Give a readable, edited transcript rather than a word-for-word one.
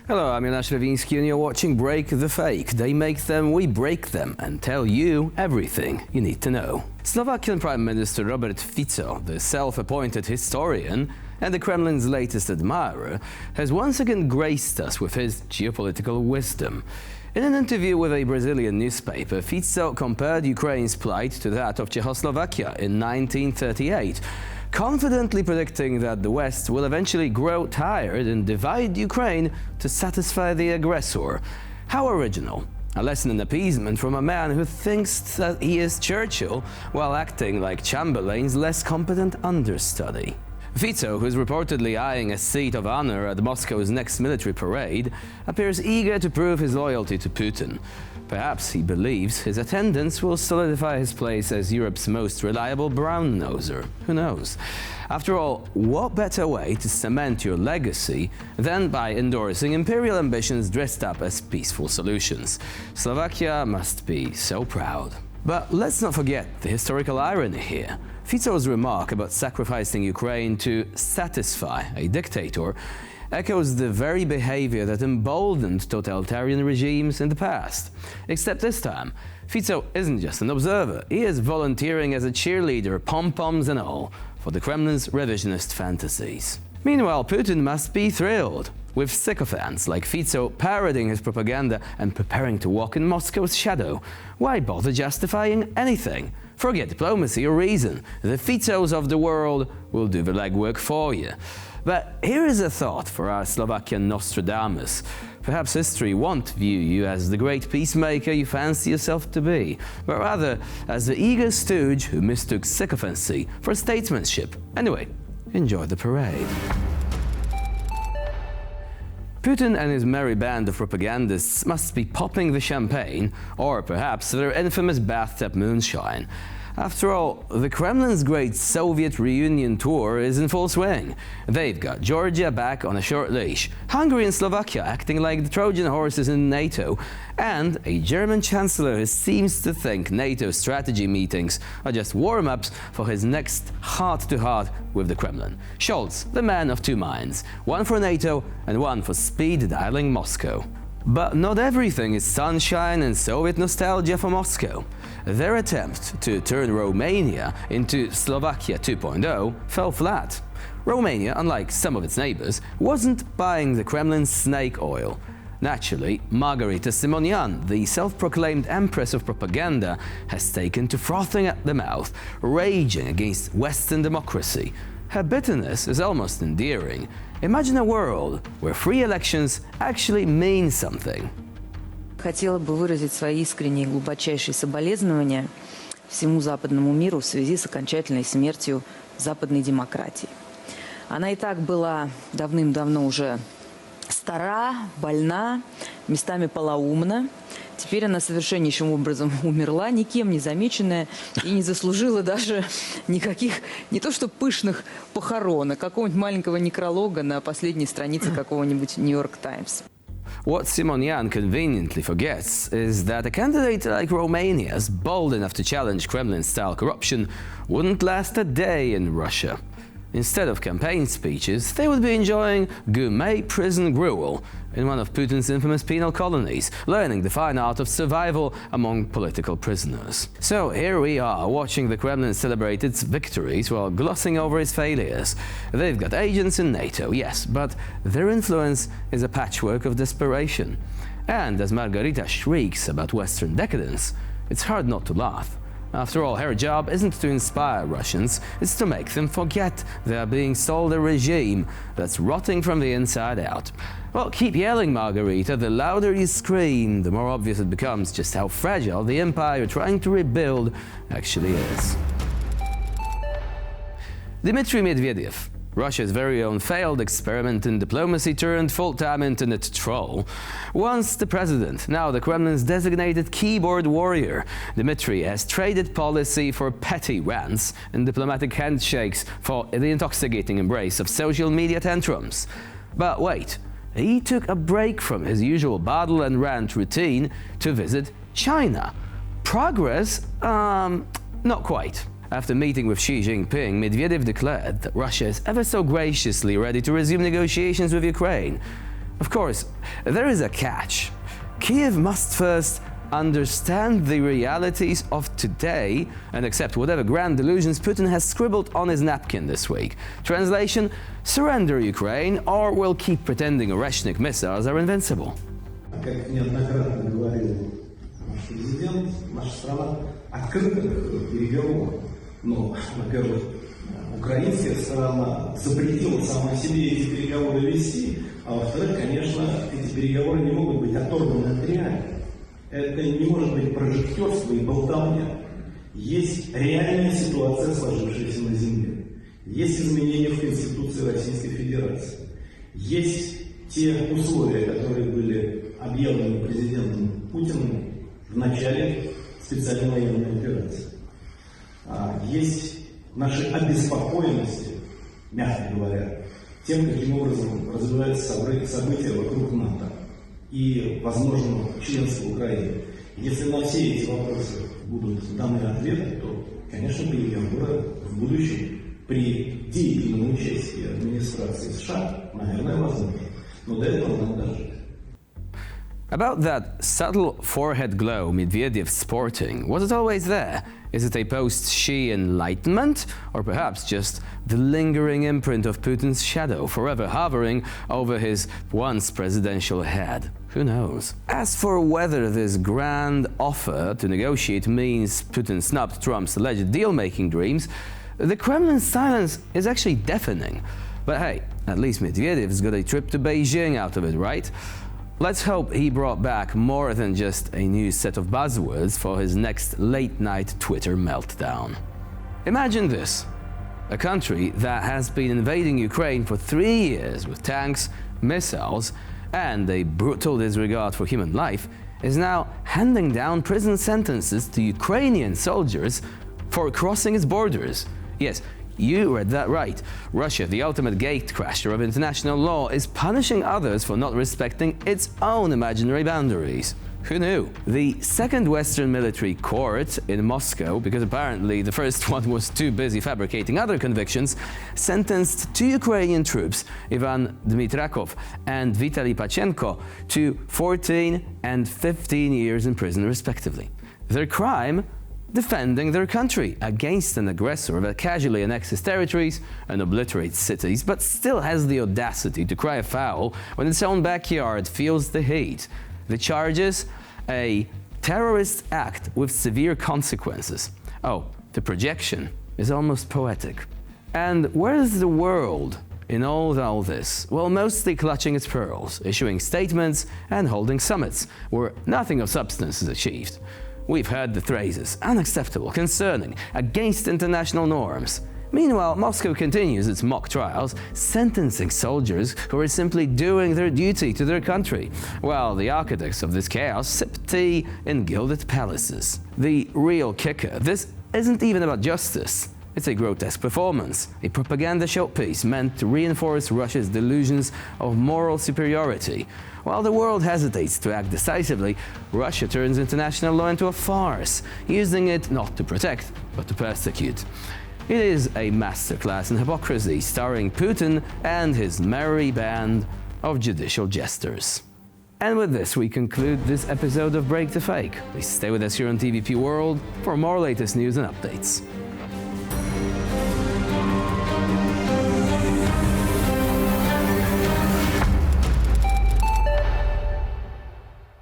Hello, I'm Jonasz Lewiński and you're watching Break the Fake. They make them, we break them, and tell you everything you need to know. Slovakian Prime Minister Robert Fico, the self-appointed historian and the Kremlin's latest admirer, has once again graced us with his geopolitical wisdom. In an interview with a Brazilian newspaper, Fico compared Ukraine's plight to that of Czechoslovakia in 1938, confidently predicting that the West will eventually grow tired and divide Ukraine to satisfy the aggressor. How original. A lesson in appeasement from a man who thinks that he is Churchill while acting like Chamberlain's less competent understudy. Fico, who is reportedly eyeing a seat of honor at Moscow's next military parade, appears eager to prove his loyalty to Putin. Perhaps he believes his attendance will solidify his place as Europe's most reliable brown-noser. Who knows? After all, what better way to cement your legacy than by endorsing imperial ambitions dressed up as peaceful solutions? Slovakia must be so proud. But let's not forget the historical irony here. Fico's remark about sacrificing Ukraine to satisfy a dictator echoes the very behavior that emboldened totalitarian regimes in the past. Except this time, Fico isn't just an observer, he is volunteering as a cheerleader, pom-poms and all, for the Kremlin's revisionist fantasies. Meanwhile, Putin must be thrilled, with sycophants like Fico parroting his propaganda and preparing to walk in Moscow's shadow. Why bother justifying anything? Forget diplomacy or reason. The Ficos of the world will do the legwork for you. But here is a thought for our Slovakian Nostradamus. Perhaps history won't view you as the great peacemaker you fancy yourself to be, but rather as the eager stooge who mistook sycophancy for statesmanship. Anyway, enjoy the parade. Putin and his merry band of propagandists must be popping the champagne, or perhaps their infamous bathtub moonshine. After all, the Kremlin's great Soviet reunion tour is in full swing. They've got Georgia back on a short leash, Hungary and Slovakia acting like the Trojan horses in NATO, and a German chancellor who seems to think NATO strategy meetings are just warm-ups for his next heart-to-heart with the Kremlin. Scholz, the man of two minds, one for NATO and one for speed-dialing Moscow. But not everything is sunshine and Soviet nostalgia for Moscow. Their attempt to turn Romania into Slovakia 2.0 fell flat. Romania, unlike some of its neighbors, wasn't buying the Kremlin's snake oil. Naturally, Margarita Simonian, the self-proclaimed empress of propaganda, has taken to frothing at the mouth, raging against Western democracy. Her bitterness is almost endearing. Imagine a world where free elections actually mean something. Хотела бы выразить свои искренние и глубочайшие соболезнования всему западному миру в связи с окончательной смертью западной демократии. Она и так была давным-давно уже стара, больна, местами полоумна. Теперь она совершеннейшим образом умерла, никем не замеченная, и не заслужила даже никаких, не то что пышных похорон, а какого-нибудь маленького некролога на последней странице какого-нибудь «Нью-Йорк Таймс». What Simonian conveniently forgets is that a candidate like Romania's, bold enough to challenge Kremlin-style corruption, wouldn't last a day in Russia. Instead of campaign speeches, they would be enjoying gourmet prison gruel in one of Putin's infamous penal colonies, learning the fine art of survival among political prisoners. So here we are, watching the Kremlin celebrate its victories while glossing over its failures. They've got agents in NATO, yes, but their influence is a patchwork of desperation. And as Margarita shrieks about Western decadence, it's hard not to laugh. After all, her job isn't to inspire Russians, it's to make them forget they are being sold a regime that's rotting from the inside out. Well, keep yelling, Margarita. The louder you scream, the more obvious it becomes just how fragile the empire you're trying to rebuild actually is. Dmitry Medvedev, Russia's very own failed experiment in diplomacy turned full-time internet troll. Once the president, now the Kremlin's designated keyboard warrior, Dmitry has traded policy for petty rants and diplomatic handshakes for the intoxicating embrace of social media tantrums. But wait, he took a break from his usual battle and rant routine to visit China. Progress? Not quite. After meeting with Xi Jinping, Medvedev declared that Russia is ever so graciously ready to resume negotiations with Ukraine. Of course, there is a catch. Kiev must first understand the realities of today and accept whatever grand delusions Putin has scribbled on his napkin this week. Translation: surrender Ukraine or we'll keep pretending Oreshnik missiles are invincible. Как неоднократно говорил наш президент, наша страна открыта к переговорам. Но, во-первых, украинская сторона запретила сама себе эти переговоры вести, а во-вторых, конечно, эти переговоры не могут быть оторваны от реальности. Это не может быть прожектерство и болтовня. Есть реальная ситуация, сложившаяся на земле. Есть изменения в Конституции Российской Федерации. Есть те условия, которые были объявлены президентом Путиным в начале специальной военной операции. Есть наши обеспокоенности, мягко говоря, тем, каким образом развиваются события вокруг НАТО и возможного членства Украины. Если на все эти вопросы будут даны ответы, то, конечно, переговоры в будущем при деятельном участии администрации США, наверное, возможны. Но до этого надо дожить. About that subtle forehead glow Medvedev's sporting, was it always there? Is it a post-Xi enlightenment? Or perhaps just the lingering imprint of Putin's shadow forever hovering over his once presidential head? Who knows? As for whether this grand offer to negotiate means Putin snubbed Trump's alleged deal-making dreams, the Kremlin's silence is actually deafening. But hey, at least Medvedev's got a trip to Beijing out of it, right? Let's hope he brought back more than just a new set of buzzwords for his next late-night Twitter meltdown. Imagine this. A country that has been invading Ukraine for 3 years with tanks, missiles, and a brutal disregard for human life is now handing down prison sentences to Ukrainian soldiers for crossing its borders. Yes, you read that right. Russia, the ultimate gatecrasher of international law, is punishing others for not respecting its own imaginary boundaries. Who knew? The second Western military court in Moscow, because apparently the first one was too busy fabricating other convictions, sentenced 2 Ukrainian troops, Ivan Dmitrakov and Vitaly Pachenko, to 14 and 15 years in prison respectively. Their crime? Defending their country against an aggressor that casually annexes territories and obliterates cities, but still has the audacity to cry foul when its own backyard feels the heat. The charges? A terrorist act with severe consequences. Oh, the projection is almost poetic. And where is the world in all this? Well, mostly clutching its pearls, issuing statements and holding summits where nothing of substance is achieved. We've heard the phrases unacceptable, concerning, against international norms. Meanwhile, Moscow continues its mock trials, sentencing soldiers who are simply doing their duty to their country, while the architects of this chaos sip tea in gilded palaces. The real kicker: this isn't even about justice. It's a grotesque performance, a propaganda showpiece meant to reinforce Russia's delusions of moral superiority. While the world hesitates to act decisively, Russia turns international law into a farce, using it not to protect, but to persecute. It is a masterclass in hypocrisy, starring Putin and his merry band of judicial jesters. And with this, we conclude this episode of Break the Fake. Please stay with us here on TVP World for more latest news and updates.